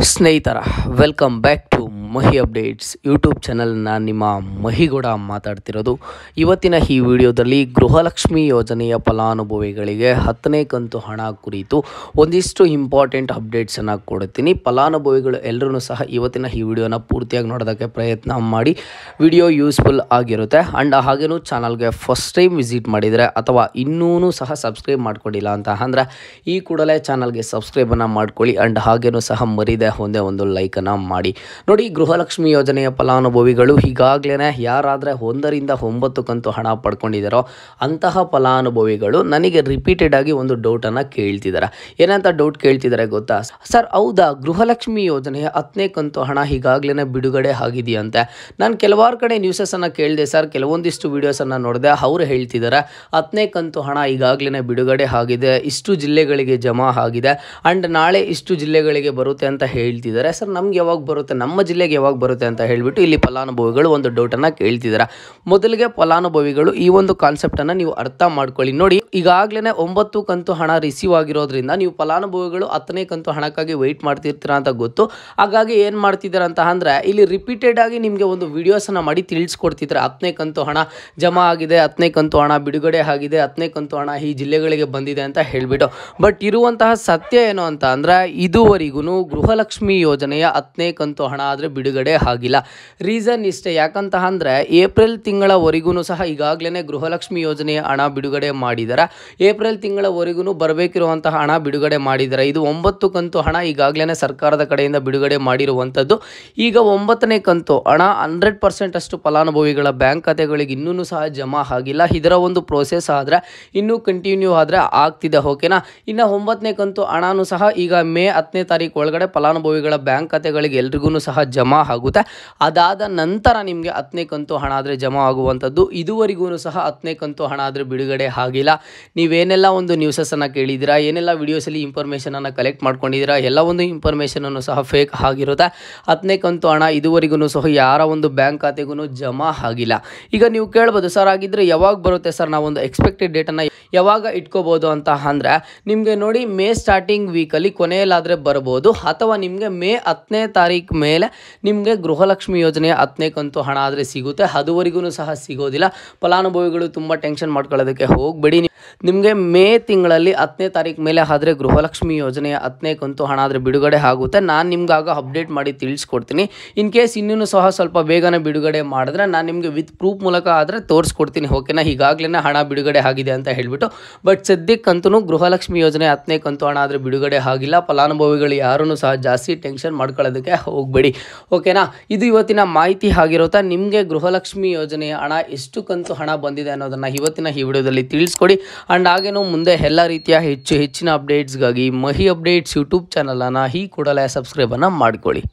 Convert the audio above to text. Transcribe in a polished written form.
ಸ್ನೇಹಿತರ welcome back to Mahi updates YouTube channel. ನಾನು ನಿಮ್ಮ ಮಹಿಗೌಡ ಮಾತಾಡ್ತಿರೋದು. ಇವತ್ತಿನ ಈ ವಿಡಿಯೋದಲ್ಲಿ ಗೃಹಲಕ್ಷ್ಮಿ ಯೋಜನೆಯ ಫಲಾನುಭವಿಗಳಿಗೆ 10ನೇ ಕಂತು ಹಣ ಕುರಿತು ಒಂದಿಷ್ಟು ಇಂಪಾರ್ಟೆಂಟ್ ಅಪ್ಡೇಟ್ಸನ್ನು ಕೊಡ್ತೀನಿ. ಫಲಾನುಭವಿಗಳು ಎಲ್ಲರೂ ಸಹ ಇವತ್ತಿನ ಈ ವಿಡಿಯೋನ ಪೂರ್ತಿಯಾಗಿ ನೋಡೋದಕ್ಕೆ ಪ್ರಯತ್ನ ಮಾಡಿ. ವಿಡಿಯೋ ಯೂಸ್ಫುಲ್ ಆಗಿರುತ್ತೆ. ಆ್ಯಂಡ್ ಹಾಗೇನೂ ಚಾನಲ್ಗೆ ಫಸ್ಟ್ ಟೈಮ್ ವಿಸಿಟ್ ಮಾಡಿದರೆ ಅಥವಾ ಇನ್ನೂ ಸಹ ಸಬ್ಸ್ಕ್ರೈಬ್ ಮಾಡ್ಕೊಂಡಿಲ್ಲ ಅಂತ ಅಂದರೆ ಈ ಕೂಡಲೇ ಚಾನಲ್ಗೆ ಸಬ್ಸ್ಕ್ರೈಬನ್ನು ಮಾಡ್ಕೊಳ್ಳಿ. ಆ್ಯಂಡ್ ಹಾಗೇನೂ ಸಹ ಮರಿದೆ ಒಂದೇ ಒಂದು ಲೈಕನ್ನು ಮಾಡಿ. ನೋಡಿ, ಗೃಹಲಕ್ಷ್ಮಿ ಯೋಜನೆಯ ಫಲಾನುಭವಿಗಳು ಈಗಾಗಲೇ ಯಾರಾದರೆ 1 ರಿಂದ 9 ಕಂತು ಹಣ ಪಡ್ಕೊಂಡಿದ್ದಾರೋ ಅಂತಹ ಫಲಾನುಭವಿಗಳು ನನಗೆ ರಿಪೀಟೆಡ್ ಆಗಿ ಒಂದು ಡೌಟನ್ನು ಕೇಳ್ತಿದ್ದಾರೆ. ಏನಂತ ಡೌಟ್ ಕೇಳ್ತಿದ್ದಾರೆ ಗೊತ್ತಾ? ಸರ್, ಹೌದಾ, ಗೃಹಲಕ್ಷ್ಮಿ ಯೋಜನೆಯ 10ನೇ ಕಂತು ಹಣ ಈಗಾಗಲೇ ಬಿಡುಗಡೆ ಆಗಿದೆಯಂತೆ. ನಾನು ಕೆಲವಾರು ಕಡೆ ನ್ಯೂಸನ್ನು ಕೇಳಿದೆ ಸರ್, ಕೆಲವೊಂದಿಷ್ಟು ವಿಡಿಯೋಸನ್ನು ನೋಡಿದೆ. ಅವರು ಹೇಳ್ತಿದ್ದಾರೆ 10ನೇ ಕಂತು ಹಣ ಈಗಾಗಲೇ ಬಿಡುಗಡೆ ಆಗಿದೆ, ಇಷ್ಟು ಜಿಲ್ಲೆಗಳಿಗೆ ಜಮಾ ಆಗಿದೆ ಆ್ಯಂಡ್ ನಾಳೆ ಇಷ್ಟು ಜಿಲ್ಲೆಗಳಿಗೆ ಬರುತ್ತೆ ಅಂತ ಹೇಳ್ತಿದ್ದಾರೆ. ಸರ್, ನಮ್ಗೆ ಯಾವಾಗ ಬರುತ್ತೆ, ನಮ್ಮ ಜಿಲ್ಲೆಗೆ ಯಾವಾಗ ಬರುತ್ತೆ ಅಂತ ಹೇಳಿಬಿಟ್ಟು ಇಲ್ಲಿ ಫಲಾನುಭವಿಗಳು ಒಂದು ಡೌಟನ್ನು ಕೇಳ್ತಿದ್ದಾರೆ. ಮೊದಲಿಗೆ ಫಲಾನುಭವಿಗಳು ಈ ಒಂದು ಕಾನ್ಸೆಪ್ಟನ್ನು ನೀವು ಅರ್ಥ ಮಾಡ್ಕೊಳ್ಳಿ. ನೋಡಿ, ಈಗಾಗಲೇ 9 ಕಂತು ಹಣ ರಿಸೀವ್ ಆಗಿರೋದ್ರಿಂದ ನೀವು ಫಲಾನುಭವಿಗಳು 10ನೇ ಕಂತು ಹಣಕ್ಕಾಗಿ ವೆಯ್ಟ್ ಮಾಡ್ತಿರ್ತೀರಾ ಅಂತ ಗೊತ್ತು. ಹಾಗಾಗಿ ಏನು ಮಾಡ್ತಿದ್ದಾರೆ ಅಂತ ಅಂದರೆ ಇಲ್ಲಿ ರಿಪೀಟೆಡ್ ಆಗಿ ನಿಮಗೆ ಒಂದು ವಿಡಿಯೋಸನ್ನು ಮಾಡಿ ತಿಳಿಸ್ಕೊಡ್ತಿದ್ದಾರೆ. 10ನೇ ಕಂತು ಹಣ ಜಮಾ ಆಗಿದೆ, 10ನೇ ಕಂತು ಹಣ ಬಿಡುಗಡೆ ಆಗಿದೆ, 10ನೇ ಕಂತು ಹಣ ಈ ಜಿಲ್ಲೆಗಳಿಗೆ ಬಂದಿದೆ ಅಂತ ಹೇಳಿಬಿಟ್ಟು. ಬಟ್ ಇರುವಂತಹ ಸತ್ಯ ಏನು ಅಂತ ಅಂದರೆ ಇದುವರೆಗೂ ಗೃಹಲಕ್ಷ್ಮಿ ಯೋಜನೆಯ 10ನೇ ಕಂತು ಹಣ ಆದರೆ ಬಿಡುಗಡೆ ಆಗಿಲ್ಲ. ರೀಸನ್ ಇಷ್ಟೇ, ಯಾಕಂತ ಅಂದರೆ ಏಪ್ರಿಲ್ ತಿಂಗಳವರೆಗೂ ಸಹ ಈಗಾಗಲೇ ಗೃಹಲಕ್ಷ್ಮಿ ಯೋಜನೆಯ ಹಣ ಬಿಡುಗಡೆ ಮಾಡಿದ್ದಾರೆ. ಏಪ್ರಿಲ್ ತಿಂಗಳವರೆಗೂ ಬರಬೇಕಿರುವಂತಹ ಹಣ ಬಿಡುಗಡೆ ಮಾಡಿದ್ದಾರೆ. ಇದು 9 ಕಂತು ಹಣ ಈಗಾಗಲೇ ಸರ್ಕಾರದ ಕಡೆಯಿಂದ ಬಿಡುಗಡೆ ಮಾಡಿರುವಂಥದ್ದು. ಈಗ 9ನೇ ಕಂತು ಹಣ 100% ಅಷ್ಟು ಫಲಾನುಭವಿಗಳ ಬ್ಯಾಂಕ್ ಖಾತೆಗಳಿಗೆ ಇನ್ನೂ ಸಹ ಜಮಾ ಆಗಿಲ್ಲ. ಇದರ ಒಂದು ಪ್ರೋಸೆಸ್ ಆದರೆ ಇನ್ನೂ ಕಂಟಿನ್ಯೂ ಆದರೆ ಆಗ್ತಿದೆ. ಓಕೆನಾ? ಇನ್ನು 9ನೇ ಕಂತು ಹಣನೂ ಸಹ ಈಗ ಮೇ 10ನೇ ತಾರೀಕು ಒಳಗಡೆ ಫಲಾನುಭವಿಗಳ ಬ್ಯಾಂಕ್ ಖಾತೆಗಳಿಗೆ ಎಲ್ರಿಗೂ ಸಹ ಜಮಾ ಆಗುತ್ತೆ. ಅದಾದ ನಂತರ ನಿಮಗೆ 10ನೇ ಕಂತು ಹಣ ಆದರೆ ಜಮಾ ಆಗುವಂಥದ್ದು. ಇದುವರೆಗೂ ಸಹ 10ನೇ ಕಂತು ಹಣ ಆದರೆ ಬಿಡುಗಡೆ ಆಗಿಲ್ಲ. ನೀವೇನೆಲ್ಲ ಒಂದು ನ್ಯೂಸನ್ನು ಕೇಳಿದ್ದೀರಾ, ಏನೆಲ್ಲ ವಿಡಿಯೋಸಲ್ಲಿ ಇನ್ಫಾರ್ಮೇಷನನ್ನು ಕಲೆಕ್ಟ್ ಮಾಡ್ಕೊಂಡಿದ್ದೀರಾ, ಎಲ್ಲ ಒಂದು ಇನ್ಫಾರ್ಮೇಷನನ್ನು ಸಹ ಫೇಕ್ ಆಗಿರುತ್ತೆ. 10ನೇ ಕಂತು ಹಣ ಇದುವರೆಗೂ ಸಹ ಯಾರ ಒಂದು ಬ್ಯಾಂಕ್ ಖಾತೆಗೂ ಜಮಾ ಆಗಿಲ್ಲ. ಈಗ ನೀವು ಕೇಳ್ಬೋದು, ಸರ್ ಆಗಿದ್ದರೆ ಯಾವಾಗ ಬರುತ್ತೆ ಸರ್, ನಾವೊಂದು ಎಕ್ಸ್ಪೆಕ್ಟೆಡ್ ಡೇಟನ್ನು ಯಾವಾಗ ಇಟ್ಕೋಬೋದು ಅಂತ ಅಂದರೆ ನಿಮಗೆ ನೋಡಿ, ಮೇ ಸ್ಟಾರ್ಟಿಂಗ್ ವೀಕಲ್ಲಿ ಕೊನೆಯಲ್ಲಾದರೆ ಬರ್ಬೋದು, ಅಥವಾ ನಿಮಗೆ ಮೇ 10ನೇ ತಾರೀಕು ಮೇಲೆ ನಿಮಗೆ ಗೃಹಲಕ್ಷ್ಮಿ ಯೋಜನೆಯ 10ನೇ ಕಂತು ಹಣ ಆದರೆ ಸಿಗುತ್ತೆ. ಅದುವರೆಗೂ ಸಹ ಸಿಗೋದಿಲ್ಲ. ಫಲಾನುಭವಿಗಳು ತುಂಬ ಟೆನ್ಷನ್ ಮಾಡ್ಕೊಳ್ಳೋದಕ್ಕೆ ಹೋಗಬೇಡಿ. ನಿಮಗೆ ಮೇ ತಿಂಗಳಲ್ಲಿ 10ನೇ ತಾರೀಕು ಮೇಲೆ ಆದರೆ ಗೃಹಲಕ್ಷ್ಮಿ ಯೋಜನೆಯ 10ನೇ ಕಂತು ಹಣ ಆದರೆ ಬಿಡುಗಡೆ ಆಗುತ್ತೆ. ನಾನು ನಿಮ್ಗೆ ಆಗ ಅಪ್ಡೇಟ್ ಮಾಡಿ ತಿಳಿಸ್ಕೊಡ್ತೀನಿ. ಇನ್ ಕೇಸ್ ಇನ್ನೂ ಸಹ ಸ್ವಲ್ಪ ಬೇಗನೆ ಬಿಡುಗಡೆ ಮಾಡಿದ್ರೆ ನಾನು ನಿಮಗೆ ವಿತ್ ಪ್ರೂಫ್ ಮೂಲಕ ಆದರೆ ತೋರಿಸ್ಕೊಡ್ತೀನಿ. ಓಕೆನಾ? ಈಗಾಗಲೇ ಹಣ ಬಿಡುಗಡೆ ಆಗಿದೆ ಅಂತ ಹೇಳಿಬಿಟ್ಟು. ಬಟ್ ಸದ್ಯಕ್ಕಂತೂ ಗೃಹಲಕ್ಷ್ಮಿ ಯೋಜನೆ 10ನೇ ಕಂತು ಹಣ ಆದರೆ ಬಿಡುಗಡೆ ಆಗಿಲ್ಲ. ಫಲಾನುಭವಿಗಳು ಯಾರೂ ಸಹ ಜಾಸ್ತಿ ಟೆನ್ಷನ್ ಮಾಡ್ಕೊಳ್ಳೋದಕ್ಕೆ ಹೋಗಬೇಡಿ. ಓಕೆನಾ? ಇದು ಇವತ್ತಿನ ಮಾಹಿತಿ ಆಗಿರುತ್ತಾ. ನಿಮಗೆ ಗೃಹಲಕ್ಷ್ಮಿ ಯೋಜನೆಯ ಹಣ ಎಷ್ಟು ಕಂತು ಹಣ ಬಂದಿದೆ ಅನ್ನೋದನ್ನು ಇವತ್ತಿನ ಈ ವಿಡಿಯೋದಲ್ಲಿ ತಿಳಿಸ್ಕೊಡಿ. ಆ್ಯಂಡ್ ಹಾಗೇನೂ ಮುಂದೆ ಎಲ್ಲ ರೀತಿಯ ಹೆಚ್ಚಿನ ಅಪ್ಡೇಟ್ಸ್ಗಾಗಿ ಮಹಿ ಅಪ್ಡೇಟ್ಸ್ ಯೂಟ್ಯೂಬ್ ಚಾನಲನ್ನು ಈ ಕೂಡಲೇ ಸಬ್ಸ್ಕ್ರೈಬನ್ನು ಮಾಡ್ಕೊಳ್ಳಿ.